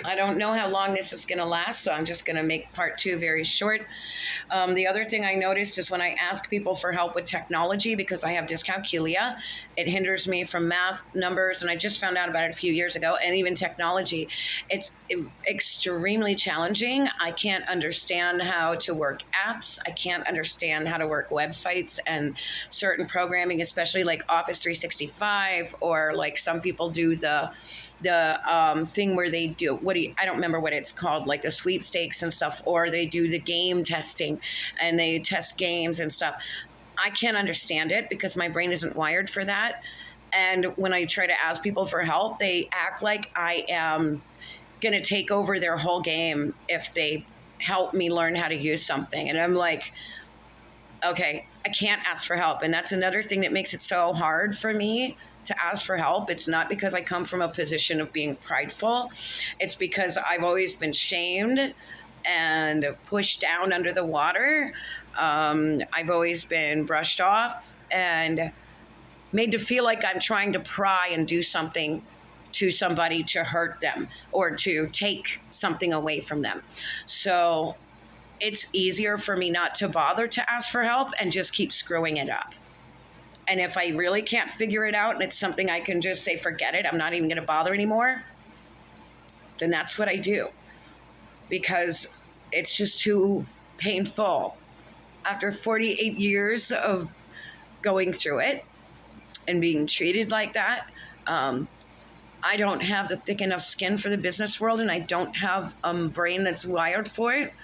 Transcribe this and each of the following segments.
I don't know how long this is going to last, so I'm just going to make part two very short. The other thing I noticed is when I ask people for help with technology, because I have dyscalculia, it hinders me from math, numbers, and I just found out about it a few years ago, and even technology. It's extremely challenging. I can't understand how to work apps. I can't understand how to work websites and certain programming, especially like Office 365, or like some people do the thing where they do I don't remember what it's called, like the sweepstakes and stuff, or they do the game testing and they test games and stuff. I can't understand it because my brain isn't wired for that. And when I try to ask people for help, they act like I am going to take over their whole game if they help me learn how to use something. And I'm like, okay, I can't ask for help. And that's another thing that makes it so hard for me to ask for help. It's not because I come from a position of being prideful. It's because I've always been shamed and pushed down under the water. I've always been brushed off and made to feel like I'm trying to pry and do something to somebody to hurt them or to take something away from them. So it's easier for me not to bother to ask for help and just keep screwing it up. And if I really can't figure it out and it's something I can just say, forget it, I'm not even going to bother anymore, then that's what I do, because it's just too painful. After 48 years of going through it and being treated like that, I don't have the thick enough skin for the business world, and I don't have a brain that's wired for it.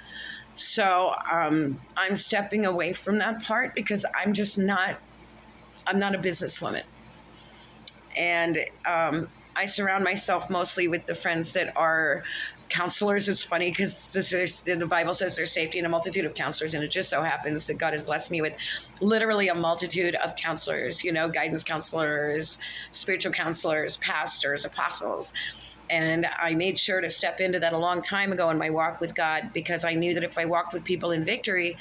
So I'm stepping away from that part because I'm not a businesswoman. And I surround myself mostly with the friends that are counselors. It's funny because the Bible says there's safety in a multitude of counselors, and it just so happens that God has blessed me with literally a multitude of counselors, guidance counselors, spiritual counselors, pastors, apostles. And I made sure to step into that a long time ago in my walk with God, because I knew that if I walked with people in victory,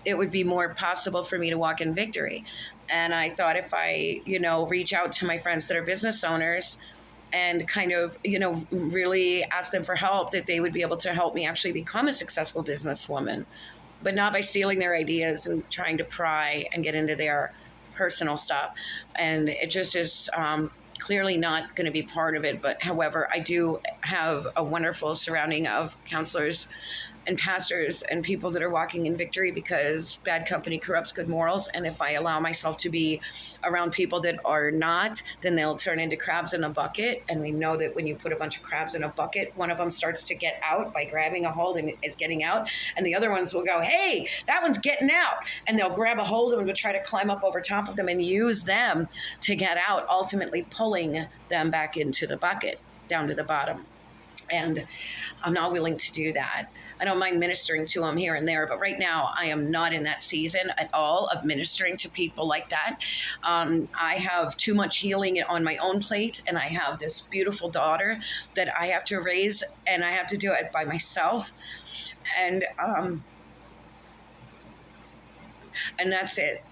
it would be more possible for me to walk in victory. And I thought if I, reach out to my friends that are business owners and kind of, really ask them for help, that they would be able to help me actually become a successful businesswoman, but not by stealing their ideas and trying to pry and get into their personal stuff. And it just is clearly not going to be part of it. But however, I do have a wonderful surrounding of counselors and pastors and people that are walking in victory, because bad company corrupts good morals. And if I allow myself to be around people that are not, then they'll turn into crabs in a bucket. And we know that when you put a bunch of crabs in a bucket, one of them starts to get out by grabbing a hold and is getting out. And the other ones will go, hey, that one's getting out. And they'll grab a hold of them to try to climb up over top of them and use them to get out, ultimately pulling them back into the bucket, down to the bottom. And I'm not willing to do that. I don't mind ministering to them here and there, but right now I am not in that season at all of ministering to people like that. I have too much healing on my own plate, and I have this beautiful daughter that I have to raise, and I have to do it by myself. And that's it.